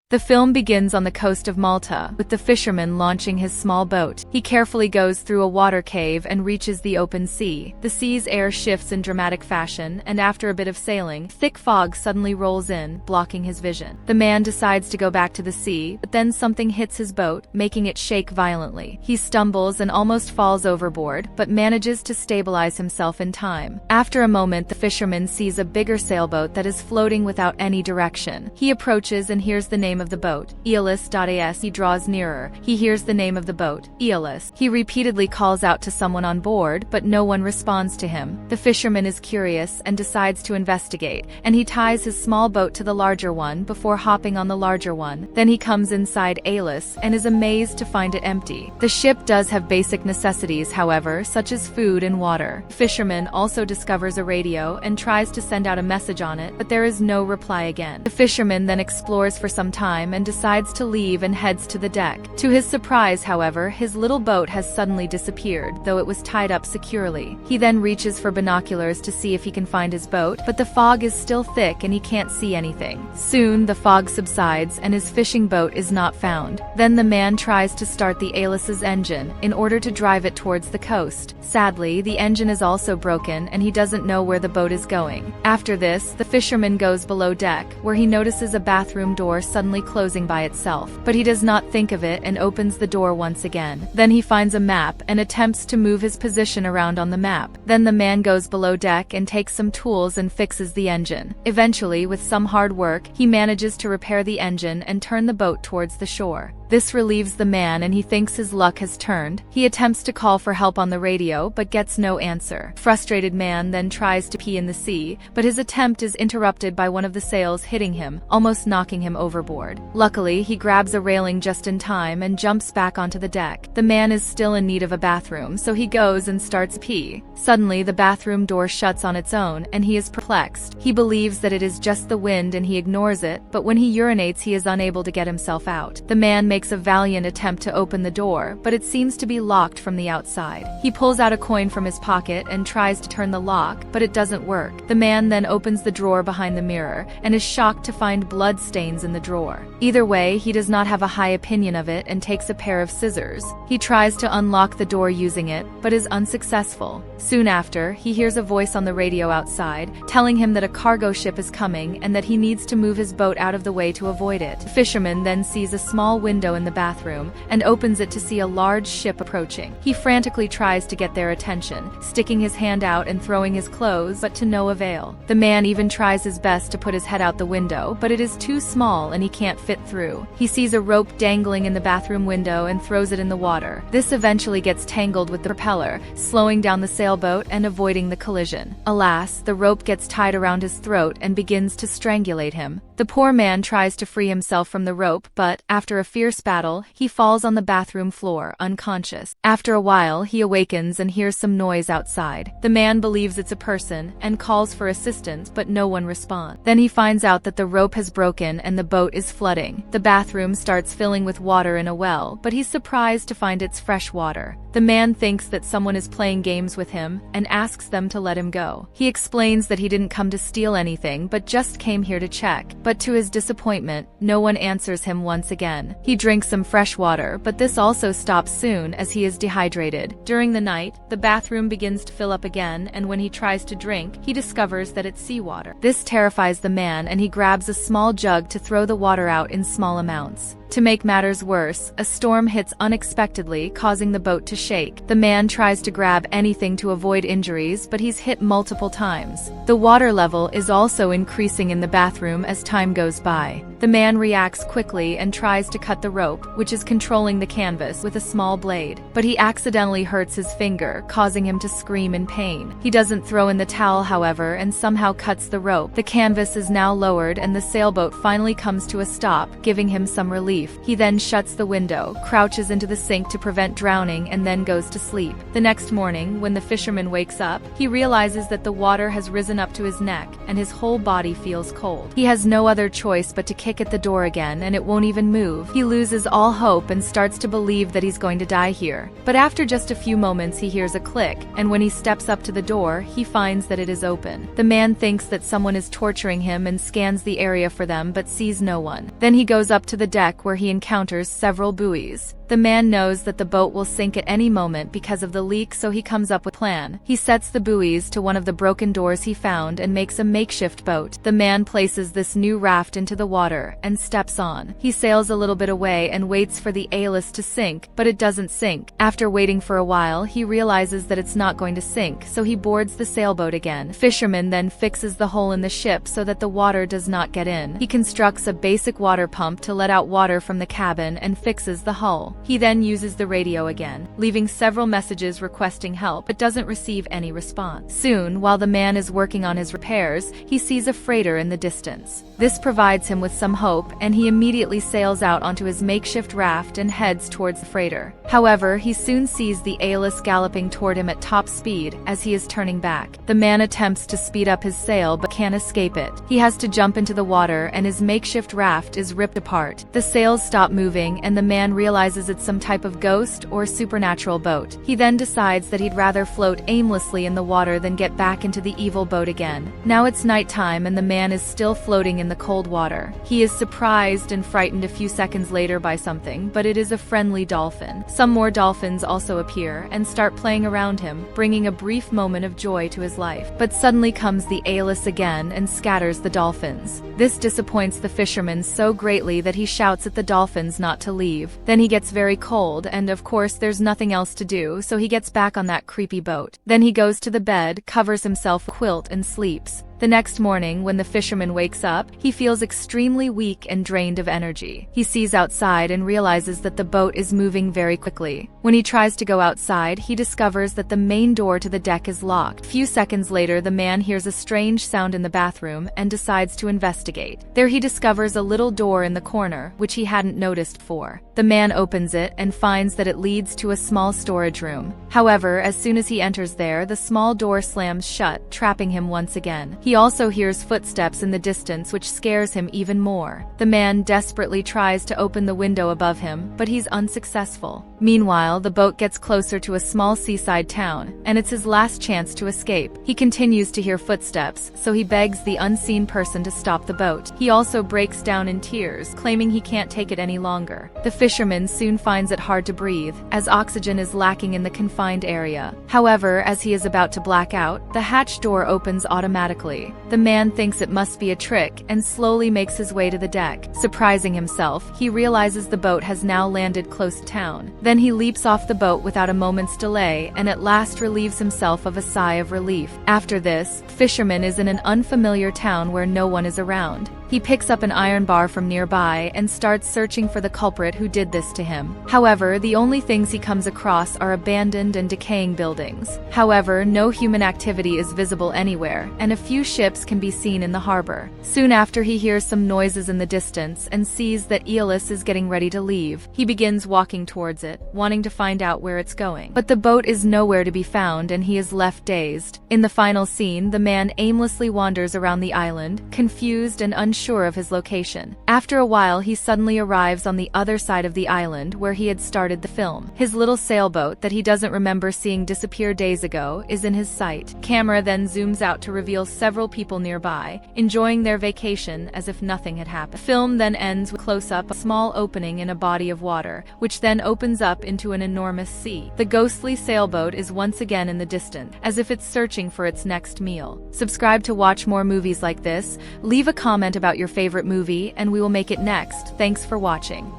The film begins on the coast of Malta, with the fisherman launching his small boat. He carefully goes through a water cave and reaches the open sea. The sea's air shifts in dramatic fashion, and after a bit of sailing, thick fog suddenly rolls in, blocking his vision. The man decides to go back to the sea, but then something hits his boat, making it shake violently. He stumbles and almost falls overboard, but manages to stabilize himself in time. After a moment, the fisherman sees a bigger sailboat that is floating without any direction. He approaches and hears the name of the boat, Aeolus. He draws nearer. He hears the name of the boat, Aeolus. He repeatedly calls out to someone on board, but no one responds to him. The fisherman is curious and decides to investigate, and he ties his small boat to the larger one before hopping on the larger one. Then he comes inside Aeolus and is amazed to find it empty. The ship does have basic necessities, however, such as food and water. The fisherman also discovers a radio and tries to send out a message on it, but there is no reply again. The fisherman then explores for some time and decides to leave and heads to the deck. To his surprise, however, his little boat has suddenly disappeared, though it was tied up securely. He then reaches for binoculars to see if he can find his boat, but the fog is still thick and he can't see anything. Soon, the fog subsides and his fishing boat is not found. Then the man tries to start the Aeolus's engine in order to drive it towards the coast. Sadly, the engine is also broken and he doesn't know where the boat is going. After this, the fisherman goes below deck, where he notices a bathroom door suddenly closing by itself, but he does not think of it and opens the door once again. Then he finds a map and attempts to move his position around on the map. Then the man goes below deck and takes some tools and fixes the engine. Eventually, with some hard work, he manages to repair the engine and turn the boat towards the shore. This relieves the man and he thinks his luck has turned. He attempts to call for help on the radio, but gets no answer. Frustrated man then tries to pee in the sea, but his attempt is interrupted by one of the sails hitting him, almost knocking him overboard. Luckily, he grabs a railing just in time and jumps back onto the deck. The man is still in need of a bathroom, so he goes and starts pee. Suddenly, the bathroom door shuts on its own, and he is perplexed. He believes that it is just the wind and he ignores it, but when he urinates, he is unable to get himself out. The man makes a valiant attempt to open the door, but it seems to be locked from the outside. He pulls out a coin from his pocket and tries to turn the lock, but it doesn't work. The man then opens the drawer behind the mirror and is shocked to find blood stains in the drawer. Either way, he does not have a high opinion of it and takes a pair of scissors. He tries to unlock the door using it, but is unsuccessful. Soon after, he hears a voice on the radio outside, telling him that a cargo ship is coming and that he needs to move his boat out of the way to avoid it. The fisherman then sees a small window in the bathroom and opens it to see a large ship approaching. He frantically tries to get their attention, sticking his hand out and throwing his clothes, but to no avail. The man even tries his best to put his head out the window, but it is too small and he can't fit through. He sees a rope dangling in the bathroom window and throws it in the water. This eventually gets tangled with the propeller, slowing down the sailboat and avoiding the collision. Alas, the rope gets tied around his throat and begins to strangulate him. The poor man tries to free himself from the rope, but, after a fierce battle, he falls on the bathroom floor, unconscious. After a while, he awakens and hears some noise outside. The man believes it's a person and calls for assistance, but no one responds. Then he finds out that the rope has broken and the boat is flooding. The bathroom starts filling with water in a well, but he's surprised to find it's fresh water. The man thinks that someone is playing games with him and asks them to let him go. He explains that he didn't come to steal anything, but just came here to check. But to his disappointment, no one answers him once again. He drinks some fresh water, but this also stops soon as he is dehydrated. During the night, the bathroom begins to fill up again, and when he tries to drink, he discovers that it's seawater. This terrifies the man and he grabs a small jug to throw the water out in small amounts. To make matters worse, a storm hits unexpectedly, causing the boat to shake. The man tries to grab anything to avoid injuries, but he's hit multiple times. The water level is also increasing in the bathroom as time goes by. The man reacts quickly and tries to cut the rope, which is controlling the canvas, with a small blade. But he accidentally hurts his finger, causing him to scream in pain. He doesn't throw in the towel, however, and somehow cuts the rope. The canvas is now lowered and the sailboat finally comes to a stop, giving him some relief. He then shuts the window, crouches into the sink to prevent drowning, and then goes to sleep. The next morning, when the fisherman wakes up, he realizes that the water has risen up to his neck, and his whole body feels cold. He has no other choice but to kick at the door again and it won't even move. He loses all hope and starts to believe that he's going to die here. But after just a few moments he hears a click, and when he steps up to the door, he finds that it is open. The man thinks that someone is torturing him and scans the area for them but sees no one. Then he goes up to the deck where he encounters several buoys. The man knows that the boat will sink at any moment because of the leak, so he comes up with a plan. He sets the buoys to one of the broken doors he found and makes a makeshift boat. The man places this new raft into the water and steps on. He sails a little bit away and waits for the Aeolus to sink, but it doesn't sink. After waiting for a while, he realizes that it's not going to sink, so he boards the sailboat again. Fisherman then fixes the hole in the ship so that the water does not get in. He constructs a basic water pump to let out water from the cabin and fixes the hull. He then uses the radio again, leaving several messages requesting help but doesn't receive any response. Soon, while the man is working on his repairs, he sees a freighter in the distance. This provides him with some hope, and he immediately sails out onto his makeshift raft and heads towards the freighter. However, he soon sees the Aeolus galloping toward him at top speed as he is turning back. The man attempts to speed up his sail but can't escape it. He has to jump into the water and his makeshift raft is ripped apart. The sails stop moving and the man realizes it's some type of ghost or supernatural boat. He then decides that he'd rather float aimlessly in the water than get back into the evil boat again. Now it's nighttime and the man is still floating in the cold water. He is surprised and frightened a few seconds later by something, but it is a friendly dolphin. Some more dolphins also appear and start playing around him, bringing a brief moment of joy to his life. But suddenly comes the Aeolus again and scatters the dolphins. This disappoints the fisherman so greatly that he shouts at the dolphins not to leave. Then he gets very cold and of course there's nothing else to do, so he gets back on that creepy boat. Then he goes to the bed, covers himself with a quilt and sleeps. The next morning, when the fisherman wakes up, he feels extremely weak and drained of energy. He sees outside and realizes that the boat is moving very quickly. When he tries to go outside, he discovers that the main door to the deck is locked. A few seconds later, the man hears a strange sound in the bathroom and decides to investigate. There he discovers a little door in the corner, which he hadn't noticed before. The man opens it and finds that it leads to a small storage room. However, as soon as he enters there, the small door slams shut, trapping him once again. He also hears footsteps in the distance, which scares him even more. The man desperately tries to open the window above him, but he's unsuccessful. Meanwhile, the boat gets closer to a small seaside town, and it's his last chance to escape. He continues to hear footsteps, so he begs the unseen person to stop the boat. He also breaks down in tears, claiming he can't take it any longer. The fisherman soon finds it hard to breathe, as oxygen is lacking in the confined area. However, as he is about to black out, the hatch door opens automatically. The man thinks it must be a trick and slowly makes his way to the deck. Surprising himself, he realizes the boat has now landed close to town. Then he leaps off the boat without a moment's delay and at last relieves himself of a sigh of relief. After this, fisherman is in an unfamiliar town where no one is around. He picks up an iron bar from nearby and starts searching for the culprit who did this to him. However, the only things he comes across are abandoned and decaying buildings. However, no human activity is visible anywhere, and a few ships can be seen in the harbor. Soon after, he hears some noises in the distance and sees that Aeolus is getting ready to leave. He begins walking towards it, wanting to find out where it's going. But the boat is nowhere to be found and he is left dazed. In the final scene, the man aimlessly wanders around the island, confused and unsure of his location. After a while, he suddenly arrives on the other side of the island where he had started the film. His little sailboat that he doesn't remember seeing disappear days ago is in his sight. Camera then zooms out to reveal several people nearby, enjoying their vacation as if nothing had happened. The film then ends with a close-up, a small opening in a body of water, which then opens up into an enormous sea. The ghostly sailboat is once again in the distance, as if it's searching for its next meal. Subscribe to watch more movies like this, leave a comment about your favorite movie, and we will make it next. Thanks for watching.